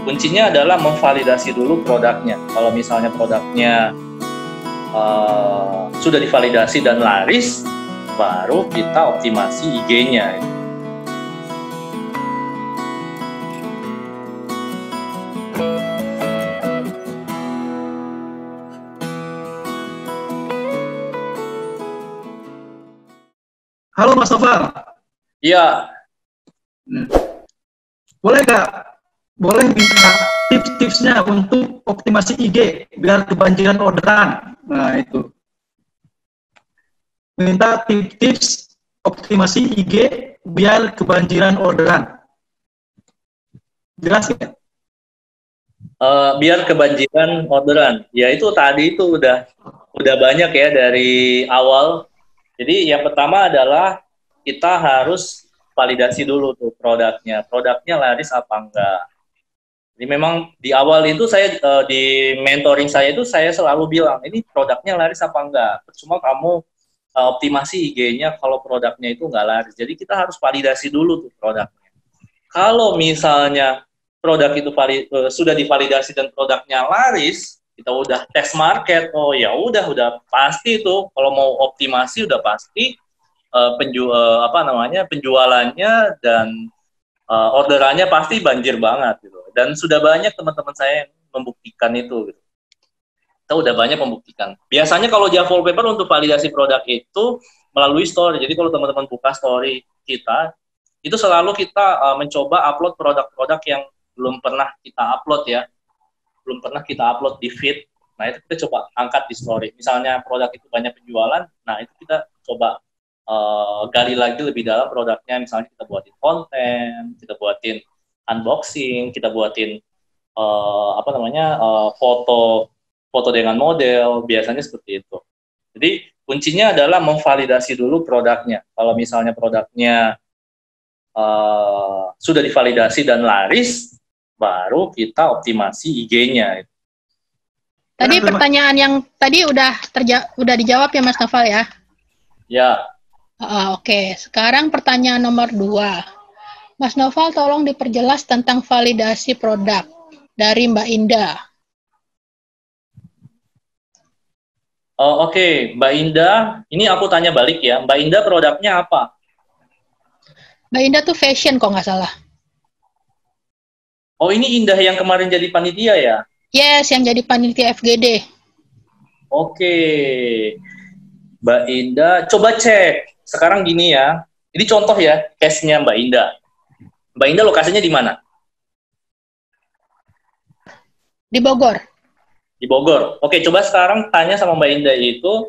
kuncinya adalah memvalidasi dulu produknya. Kalau misalnya produknya sudah divalidasi dan laris, baru kita optimasi IG-nya. Halo Mas Noval. Iya. Boleh minta tips-tipsnya untuk optimasi IG biar kebanjiran orderan. Nah itu. Minta tips optimasi IG biar kebanjiran orderan. Jelas ya? Biar kebanjiran orderan. Ya itu tadi itu udah banyak ya dari awal. Jadi yang pertama adalah kita harus validasi dulu tuh produknya. Produknya laris apa enggak. Jadi memang di awal itu saya di mentoring saya itu saya selalu bilang ini produknya laris apa enggak. Cuma kamu optimasi IG-nya kalau produknya itu enggak laris. Jadi kita harus validasi dulu tuh produknya. Kalau misalnya produk itu sudah divalidasi dan produknya laris, kita udah tes market. Oh ya udah pasti tuh kalau mau optimasi udah pasti penjualannya dan orderannya pasti banjir banget gitu. Dan sudah banyak teman-teman saya yang membuktikan itu gitu. Kita udah banyak membuktikan. Biasanya kalau Java Wallpaper untuk validasi produk itu melalui story. Jadi kalau teman-teman buka story kita, itu selalu kita mencoba upload produk-produk yang belum pernah kita upload ya. Belum pernah kita upload di feed. Nah, itu kita coba angkat di story. Misalnya produk itu banyak penjualan, nah itu kita coba gali lagi lebih dalam produknya. Misalnya kita buatin konten, kita buatin unboxing, kita buatin foto dengan model, biasanya seperti itu. Jadi kuncinya adalah memvalidasi dulu produknya. Kalau misalnya produknya sudah divalidasi dan laris, baru kita optimasi IG-nya. Tadi pertanyaan yang tadi udah dijawab ya Mas Noval ya? Ya. Oke. Sekarang pertanyaan nomor 2. Mas Noval tolong diperjelas tentang validasi produk dari Mbak Indah. Oke, Mbak Indah, ini aku tanya balik ya. Mbak Indah produknya apa? Mbak Indah tuh fashion kok nggak salah. Oh, ini Indah yang kemarin jadi panitia ya? Yes, yang jadi panitia FGD. Oke. Mbak Indah, coba cek. Sekarang gini ya. Ini contoh ya, case-nya Mbak Indah. Mbak Indah lokasinya di mana? Di Bogor. Di Bogor. Oke, coba sekarang tanya sama Mbak Indah itu,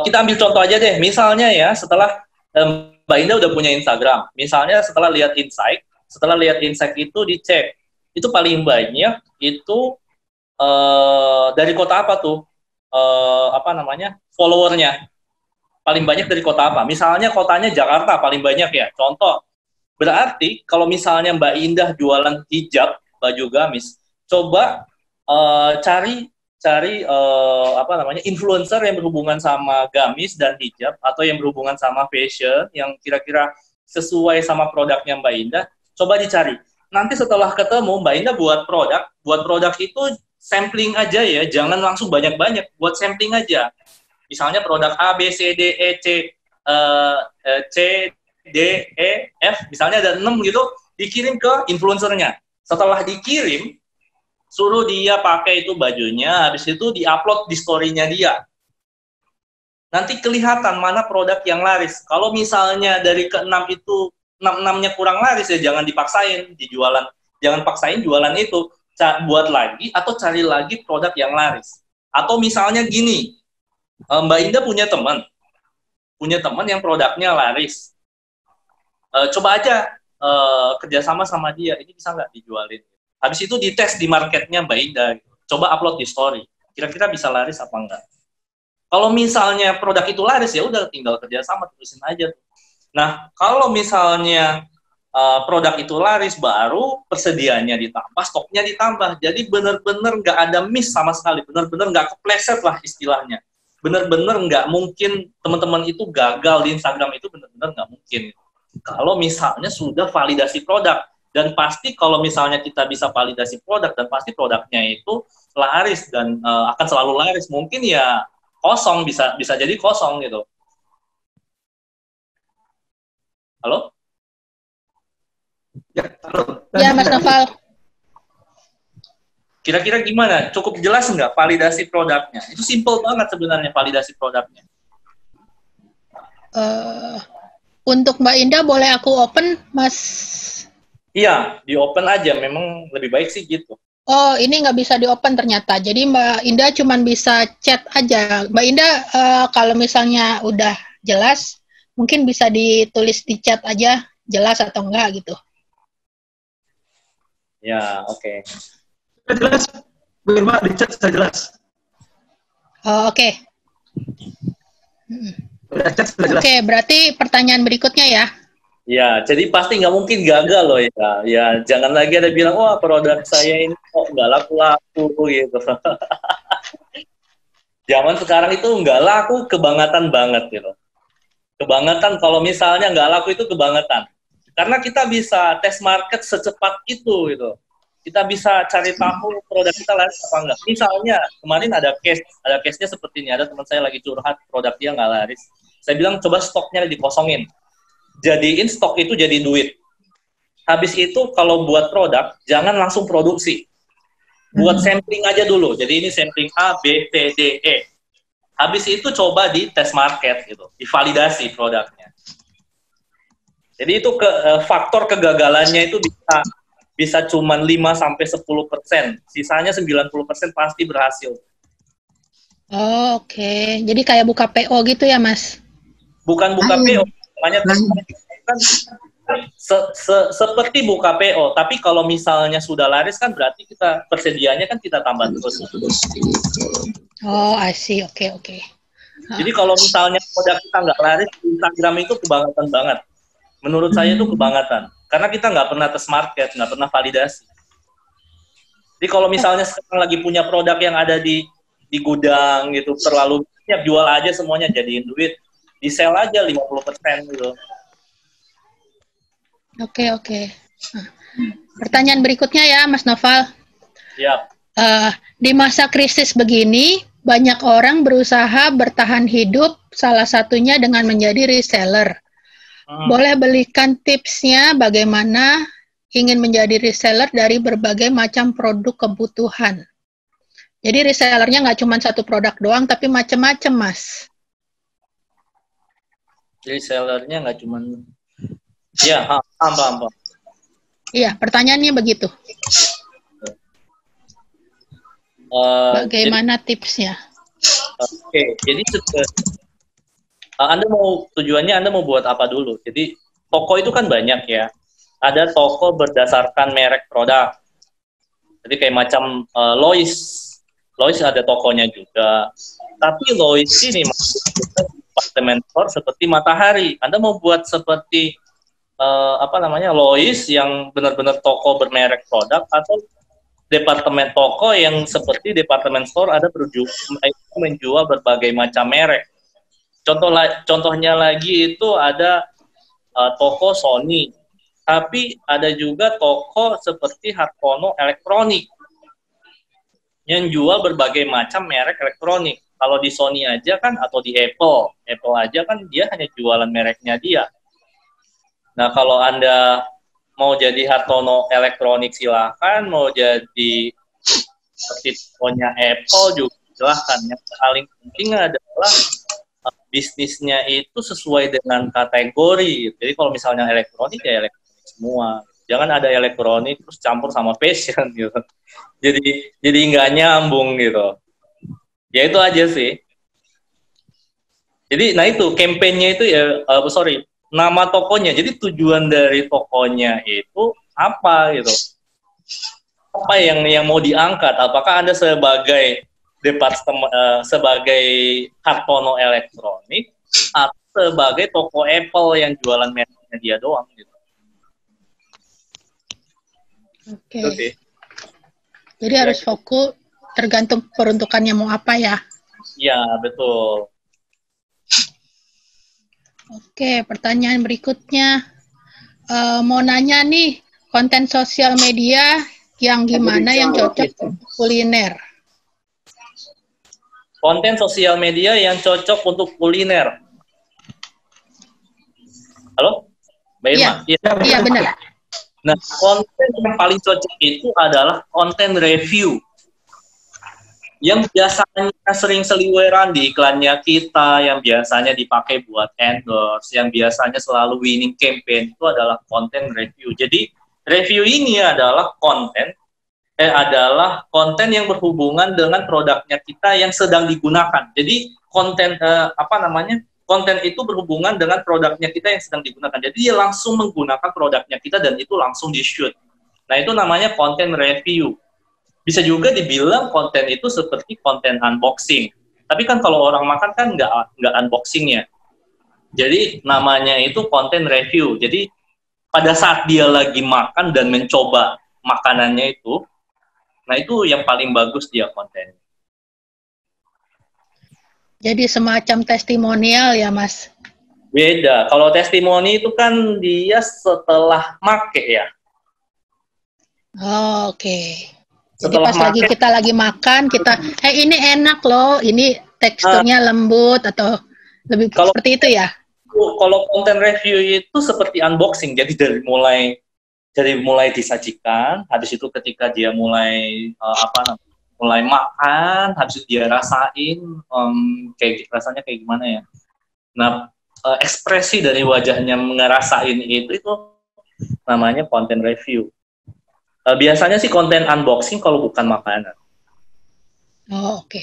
kita ambil contoh aja deh. Misalnya ya, setelah Mbak Indah udah punya Instagram. Misalnya setelah lihat Insight itu dicek. Itu paling banyak itu dari kota apa tuh? Followernya. Paling banyak dari kota apa? Misalnya kotanya Jakarta paling banyak ya. Contoh. Berarti kalau misalnya Mbak Indah jualan hijab, baju gamis, coba cari influencer yang berhubungan sama gamis dan hijab atau yang berhubungan sama fashion yang kira-kira sesuai sama produknya Mbak Indah, coba dicari. Nanti setelah ketemu Mbak Indah buat produk itu sampling aja ya, jangan langsung banyak-banyak, buat sampling aja. Misalnya produk A, B, C, D, E, C, D, E, F, misalnya ada 6 gitu, dikirim ke influencernya. Setelah dikirim, suruh dia pakai itu bajunya, habis itu di-upload di story-nya dia. Nanti kelihatan mana produk yang laris. Kalau misalnya dari ke-6 itu, 6-6-nya kurang laris ya jangan dipaksain dijualan. Jangan paksain jualan itu. Buat lagi atau cari lagi produk yang laris. Atau misalnya gini, Mbak Indah punya teman yang produknya laris. Coba aja kerjasama sama dia, ini bisa nggak dijualin? Habis itu dites di marketnya Mbak Indah, coba upload di story, kira-kira bisa laris apa enggak? Kalau misalnya produk itu laris ya udah tinggal kerjasama, tulisin aja. Nah kalau misalnya produk itu laris, baru persediaannya ditambah, stoknya ditambah, jadi benar-benar nggak ada miss sama sekali, benar-benar nggak kepleset lah istilahnya. Benar-benar nggak mungkin teman-teman itu gagal di Instagram, itu benar-benar nggak mungkin. Kalau misalnya sudah validasi produk, Dan pasti kalau misalnya kita bisa validasi produk, dan pasti produknya itu laris dan akan selalu laris. Mungkin ya kosong, bisa jadi kosong gitu. Halo? Ya, halo. Ya, Mas Noval. Kira-kira gimana? Cukup jelas nggak validasi produknya? Itu simple banget sebenarnya validasi produknya. Untuk Mbak Indah boleh aku open, Mas? Iya, di open aja. Memang lebih baik sih gitu. Oh, ini nggak bisa di open ternyata. Jadi Mbak Indah cuma bisa chat aja. Mbak Indah, kalau misalnya udah jelas, mungkin bisa ditulis di chat aja, jelas atau enggak gitu. Ya, oke. Sudah jelas, Bu Irma, di chat sudah jelas. Oh, oke. Sudah chat sudah jelas. Oke, berarti pertanyaan berikutnya ya. Ya, jadi pasti nggak mungkin gagal loh ya. Ya, jangan lagi ada bilang, wah produk saya ini kok nggak laku-laku gitu. Zaman sekarang itu nggak laku, kebangetan banget gitu. Kebangetan kalau misalnya nggak laku itu kebangetan. Karena kita bisa tes market secepat itu gitu. Kita bisa cari tahu produk kita laris apa enggak. Misalnya kemarin ada case-nya seperti ini. Ada teman saya lagi curhat produk dia nggak laris. Saya bilang coba stoknya dikosongin. Jadiin stok itu jadi duit. Habis itu kalau buat produk, jangan langsung produksi. Buat sampling aja dulu. Jadi ini sampling A, B, C, D, E. Habis itu coba di tes market gitu, divalidasi produknya. Jadi itu faktor kegagalannya itu bisa cuman 5-10%. Sisanya 90% pasti berhasil. Oh, oke. Jadi kayak buka PO gitu ya, Mas? Bukan buka PO, namanya kan seperti buka PO, tapi kalau misalnya sudah laris kan berarti kita persediaannya kan kita tambah terus. Oh, I see. Oke. Jadi kalau misalnya produk kita nggak laris, Instagram itu kebangetan banget. Menurut saya itu kebangetan. Karena kita nggak pernah tes market, nggak pernah validasi. Jadi kalau misalnya sekarang lagi punya produk yang ada di gudang gitu, terlalu banyak, jual aja semuanya, jadiin duit. Di sell aja 50% gitu. Oke. Nah, pertanyaan berikutnya ya, Mas Noval. Ya. Di masa krisis begini, banyak orang berusaha bertahan hidup, salah satunya dengan menjadi reseller. Boleh belikan tipsnya bagaimana ingin menjadi reseller dari berbagai macam produk kebutuhan. Jadi resellernya nggak cuma satu produk doang, tapi macam-macam, Mas. Resellernya nggak cuma... Ya, paham. Iya, pertanyaannya begitu. Bagaimana tipsnya? Oke, jadi tujuannya Anda mau buat apa dulu? Jadi toko itu kan banyak ya. Ada toko berdasarkan merek produk. Jadi kayak macam Lois ada tokonya juga. Tapi Lois ini maksudnya department store seperti Matahari. Anda mau buat seperti Lois yang benar-benar toko bermerek produk, atau departemen toko yang seperti departemen store ada menjual berbagai macam merek. Contohnya lagi itu ada toko Sony, tapi ada juga toko seperti Hartono Elektronik yang jual berbagai macam merek elektronik. Kalau di Sony aja kan, atau di Apple aja kan dia hanya jualan mereknya dia. Nah, kalau Anda mau jadi Hartono Elektronik silahkan, mau jadi tokonya Apple juga silahkan. Yang paling penting adalah bisnisnya itu sesuai dengan kategori. Jadi kalau misalnya elektronik ya elektronik semua. Jangan ada elektronik terus campur sama fashion gitu. Jadi nggak nyambung gitu. Ya itu aja sih. Jadi nah itu kampanyenya itu ya nama tokonya. Jadi tujuan dari tokonya itu apa gitu? Apa yang mau diangkat? Apakah Anda sebagai sebagai Hartono Elektronik atau sebagai toko Apple yang jualan mereknya dia doang gitu? Oke. Jadi harus fokus, tergantung peruntukannya mau apa ya? Ya, betul. Oke, pertanyaan berikutnya. Mau nanya nih, konten sosial media yang gimana yang cocok kuliner? Konten sosial media yang cocok untuk kuliner. Halo? Mbak Irma? Iya, benar. Nah, konten yang paling cocok itu adalah konten review. Yang biasanya sering seliweran di iklannya kita, yang biasanya dipakai buat endorse, yang biasanya selalu winning campaign, itu adalah konten review. Jadi, review ini adalah konten yang berhubungan dengan produknya kita yang sedang digunakan. Jadi konten konten itu berhubungan dengan produknya kita yang sedang digunakan. Jadi dia langsung menggunakan produknya kita dan itu langsung di-shoot. Nah, itu namanya konten review. Bisa juga dibilang konten itu seperti konten unboxing. Tapi kan kalau orang makan kan nggak unboxing ya. Jadi namanya itu konten review. Jadi pada saat dia lagi makan dan mencoba makanannya itu, nah itu yang paling bagus dia kontennya. Jadi semacam testimonial ya, Mas? Beda. Kalau testimoni itu kan dia setelah make ya. Oh, oke. Jadi pas kita lagi makan, kita, ini enak loh, ini teksturnya lembut atau lebih seperti itu ya? Kalau konten review itu seperti unboxing, jadi dari mulai disajikan, habis itu ketika dia mulai makan, habis itu dia rasain, rasanya kayak gimana ya? Nah, ekspresi dari wajahnya ngerasain itu namanya konten review. Biasanya sih konten unboxing kalau bukan makanan. Oh, oke.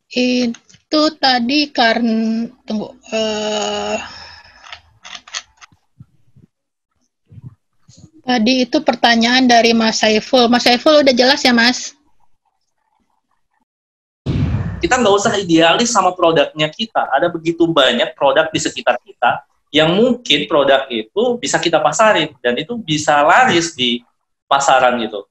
Itu tadi karena tadi itu pertanyaan dari Mas Saiful. Mas Saiful udah jelas ya, Mas? Kita nggak usah idealis sama produknya kita. Ada begitu banyak produk di sekitar kita yang mungkin produk itu bisa kita pasarin dan itu bisa laris di pasaran gitu.